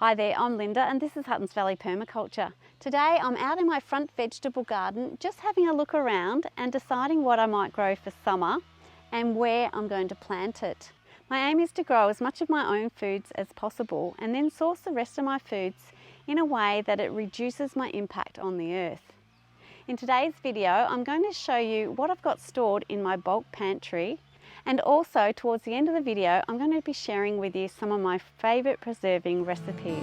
Hi there, I'm Linda and this is Huttons Valley Permaculture. Today I'm out in my front vegetable garden just having a look around and deciding what I might grow for summer and where I'm going to plant it. My aim is to grow as much of my own foods as possible and then source the rest of my foods in a way that it reduces my impact on the earth. In today's video I'm going to show you what I've got stored in my bulk pantry, and also towards the end of the video I'm going to be sharing with you some of my favourite preserving recipes.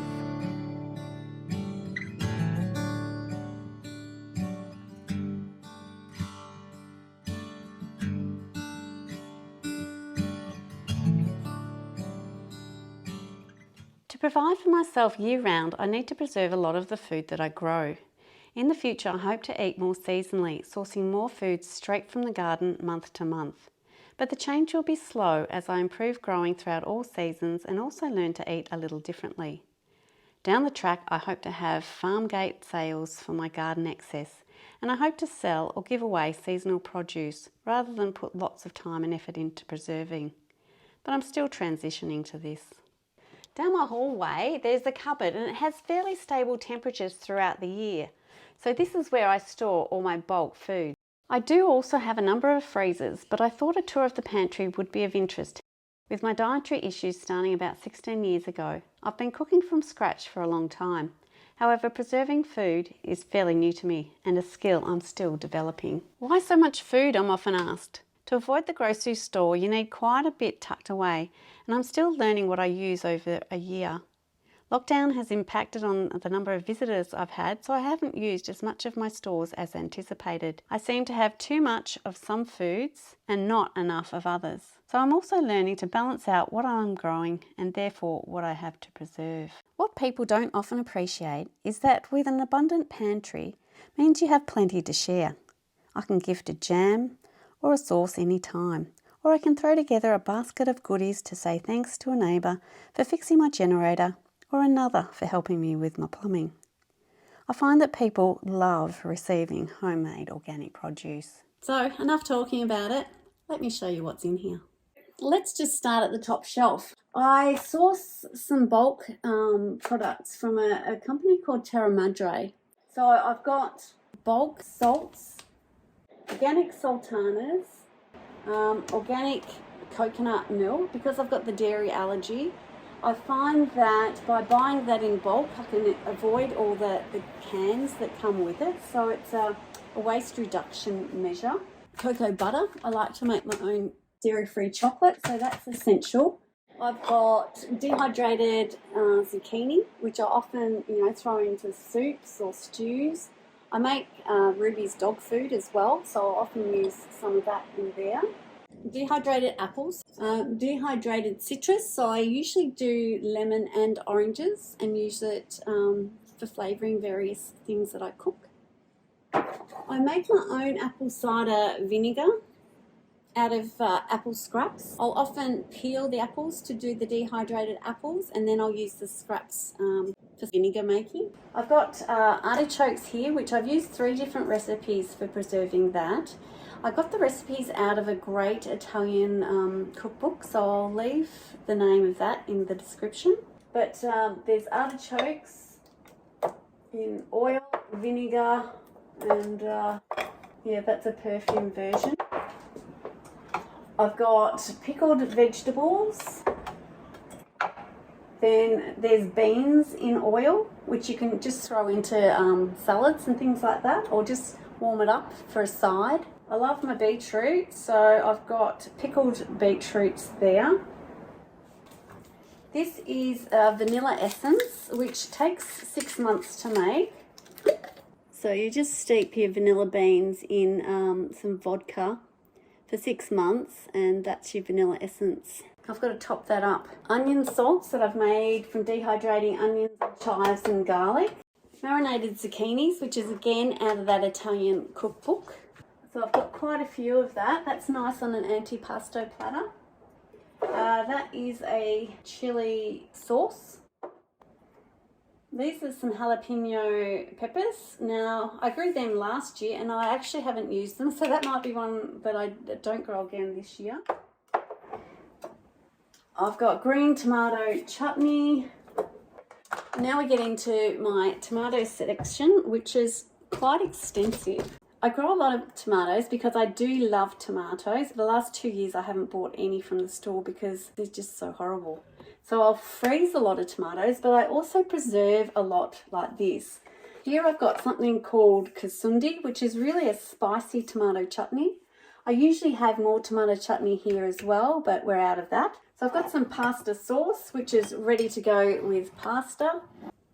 To provide for myself year-round, I need to preserve a lot of the food that I grow. In the future I hope to eat more seasonally, sourcing more foods straight from the garden month to month. But the change will be slow as I improve growing throughout all seasons and also learn to eat a little differently. Down the track I hope to have farm gate sales for my garden excess, and I hope to sell or give away seasonal produce rather than put lots of time and effort into preserving. But I'm still transitioning to this. Down my hallway there's a cupboard and it has fairly stable temperatures throughout the year. So this is where I store all my bulk food. I do also have a number of freezers, but I thought a tour of the pantry would be of interest. With my dietary issues starting about 16 years ago, I've been cooking from scratch for a long time. However, preserving food is fairly new to me and a skill I'm still developing. Why so much food, I'm often asked. To avoid the grocery store, you need quite a bit tucked away, and I'm still learning what I use over a year. Lockdown has impacted on the number of visitors I've had, so I haven't used as much of my stores as anticipated. I seem to have too much of some foods and not enough of others. So I'm also learning to balance out what I'm growing and therefore what I have to preserve. What people don't often appreciate is that with an abundant pantry means you have plenty to share. I can gift a jam or a sauce any time, or I can throw together a basket of goodies to say thanks to a neighbour for fixing my generator or another for helping me with my plumbing. I find that people love receiving homemade organic produce. So enough talking about it, let me show you what's in here. Let's just start at the top shelf. I source some bulk products from a company called Madre. So I've got bulk salts, organic sultanas, organic coconut milk. Because I've got the dairy allergy, I find that by buying that in bulk I can avoid all the cans that come with it, so it's a waste reduction measure. Cocoa butter, I like to make my own dairy-free chocolate, so that's essential. I've got dehydrated zucchini, which I often throw into soups or stews. I make Ruby's dog food as well, so I often use some of that in there. Dehydrated apples, dehydrated citrus, so I usually do lemon and oranges and use it for flavouring various things that I cook. I make my own apple cider vinegar out of apple scraps. I'll often peel the apples to do the dehydrated apples, and then I'll use the scraps for vinegar making. I've got artichokes here, which I've used 3 different recipes for preserving that. I got the recipes out of a great Italian cookbook, so I'll leave the name of that in the description. But there's artichokes in oil, vinegar, and yeah, that's a perfume version. I've got pickled vegetables. Then there's beans in oil, which you can just throw into salads and things like that, or just warm it up for a side. I love my beetroot, so I've got pickled beetroots there. This is vanilla essence, which takes 6 months to make. So you just steep your vanilla beans in some vodka for 6 months, and that's your vanilla essence. I've got to top that up. Onion salts that I've made from dehydrating onions, chives and garlic. Marinated zucchinis, which is again out of that Italian cookbook. So I've got quite a few of that. That's nice on an antipasto platter. That is a chili sauce. These are some jalapeno peppers. Now, I grew them last year and I actually haven't used them, so that might be one that I don't grow again this year. I've got green tomato chutney. Now we get into my tomato selection, which is quite extensive. I grow a lot of tomatoes because I do love tomatoes. The last 2 years I haven't bought any from the store because they're just so horrible. So I'll freeze a lot of tomatoes, but I also preserve a lot like this. Here I've got something called kasundi, which is really a spicy tomato chutney. I usually have more tomato chutney here as well, but we're out of that. So I've got some pasta sauce, which is ready to go with pasta.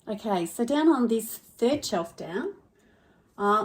Okay, so down on this third shelf down,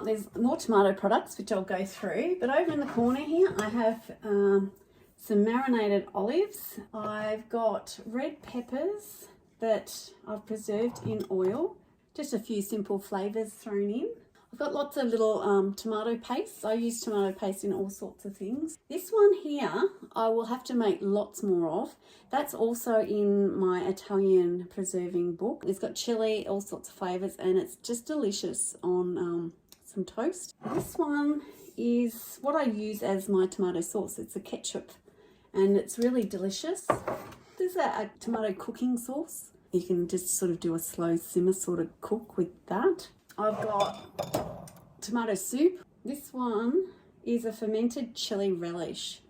there's more tomato products, which I'll go through. But over in the corner here, I have some marinated olives. I've got red peppers that I've preserved in oil. Just a few simple flavours thrown in. I've got lots of little tomato pastes. I use tomato paste in all sorts of things. This one here, I will have to make lots more of. That's also in my Italian preserving book. It's got chili, all sorts of flavours, and it's just delicious on some toast. This one is what I use as my tomato sauce. It's a ketchup, and it's really delicious. This is a tomato cooking sauce. You can just sort of do a slow simmer sort of cook with that. I've got tomato soup. This one is a fermented chili relish.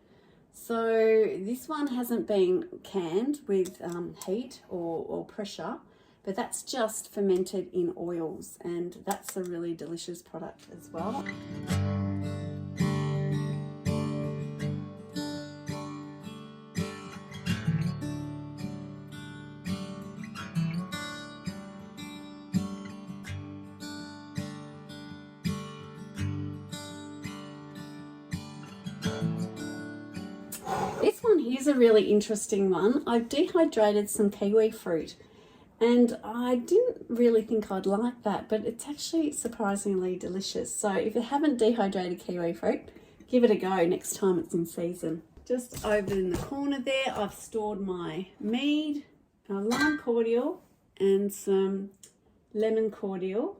So this one hasn't been canned with heat or pressure, but that's just fermented in oils, and that's a really delicious product as well. This one here's a really interesting one. I've dehydrated some kiwi fruit, and I didn't really think I'd like that, but it's actually surprisingly delicious. So if you haven't dehydrated kiwi fruit, give it a go next time it's in season. Just over in the corner there, I've stored my mead, a lime cordial, and some lemon cordial.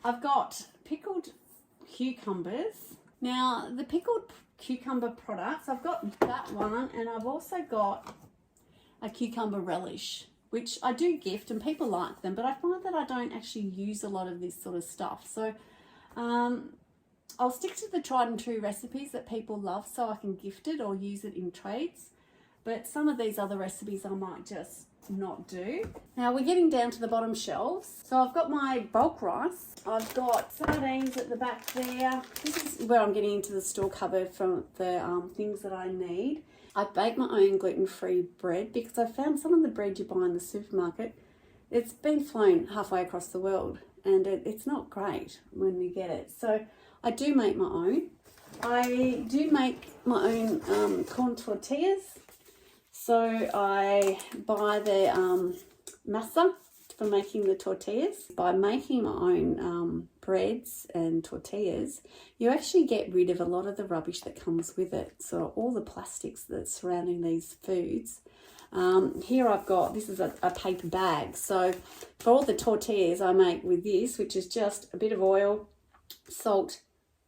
I've got pickled cucumbers. Now, the pickled cucumber products, I've got that one, and I've also got a cucumber relish, which I do gift and people like them, but I find that I don't actually use a lot of this sort of stuff. So I'll stick to the tried and true recipes that people love so I can gift it or use it in trades. But some of these other recipes I might just not do. Now we're getting down to the bottom shelves. So I've got my bulk rice. I've got sardines at the back there. This is where I'm getting into the store cupboard from the things that I need. I bake my own gluten-free bread because I found some of the bread you buy in the supermarket, it's been flown halfway across the world, and it's not great when you get it. So I do make my own. I do make my own corn tortillas. So I buy the masa for making the tortillas. By making my own breads and tortillas, you actually get rid of a lot of the rubbish that comes with it. So all the plastics that's surrounding these foods. Here I've got, this is a paper bag. So for all the tortillas I make with this, which is just a bit of oil, salt,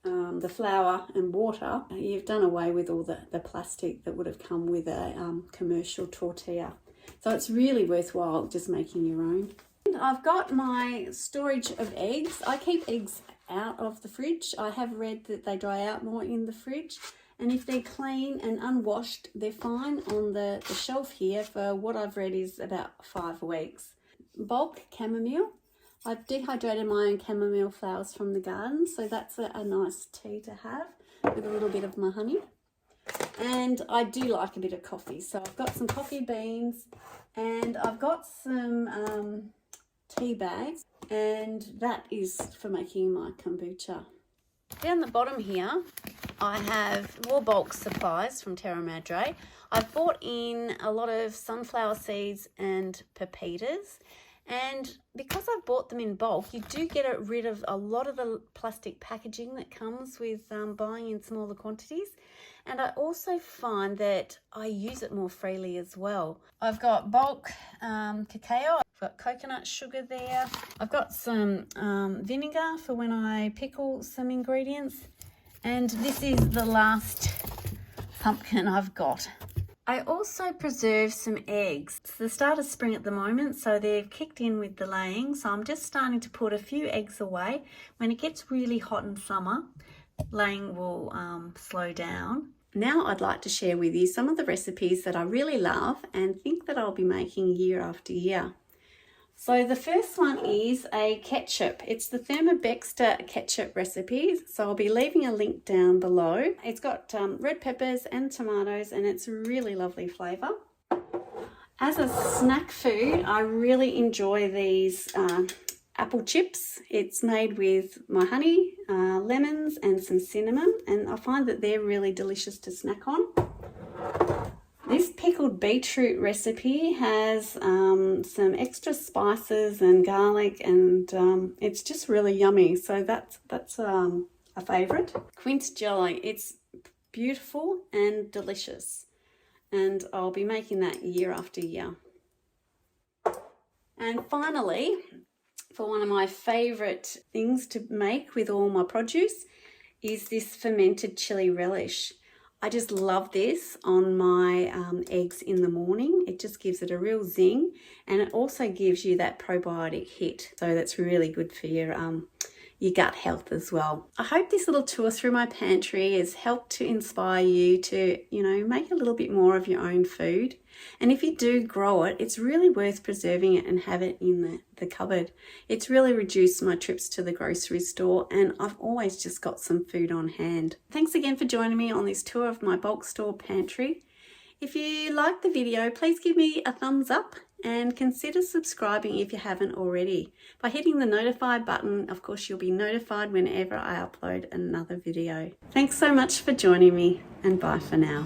the flour and water, you've done away with all the plastic that would have come with a commercial tortilla. So it's really worthwhile just making your own. And I've got my storage of eggs. I keep eggs out of the fridge. I have read that they dry out more in the fridge. And if they're clean and unwashed, they're fine on the shelf here for what I've read is about 5 weeks. Bulk chamomile. I've dehydrated my own chamomile flowers from the garden, so that's a nice tea to have with a little bit of my honey. And I do like a bit of coffee, so I've got some coffee beans and I've got some tea bags, and that is for making my kombucha. Down the bottom here, I have more bulk supplies from Terre, Madre. I've bought in a lot of sunflower seeds and pepitas. And because I've bought them in bulk, you do get rid of a lot of the plastic packaging that comes with buying in smaller quantities. And I also find that I use it more freely as well. I've got bulk cacao. I've got coconut sugar there. I've got some vinegar for when I pickle some ingredients. And this is the last pumpkin I've got. I also preserved some eggs. It's the start of spring at the moment, so they've kicked in with the laying. So I'm just starting to put a few eggs away. When it gets really hot in summer, laying will slow down. Now I'd like to share with you some of the recipes that I really love and think that I'll be making year after year. So the first one is a ketchup. It's the Thermobexta Ketchup recipe. So I'll be leaving a link down below. It's got red peppers and tomatoes, and it's a really lovely flavour. As a snack food, I really enjoy these apple chips. It's made with my honey, lemons and some cinnamon, and I find that they're really delicious to snack on. This pickled beetroot recipe has some extra spices and garlic, and it's just really yummy. So that's a favourite. Quince Jelly, it's beautiful and delicious, and I'll be making that year after year. And finally, for one of my favourite things to make with all my produce is this fermented chilli relish. I just love this on my eggs in the morning. It just gives it a real zing, and it also gives you that probiotic hit. So that's really good for your gut health as well. I hope this little tour through my pantry has helped to inspire you to, make a little bit more of your own food. And if you do grow it, it's really worth preserving it and have it in the cupboard. It's really reduced my trips to the grocery store, and I've always just got some food on hand. Thanks again for joining me on this tour of my bulk store pantry. If you liked the video, please give me a thumbs up and consider subscribing if you haven't already. By hitting the notify button, of course, you'll be notified whenever I upload another video. Thanks so much for joining me, and bye for now.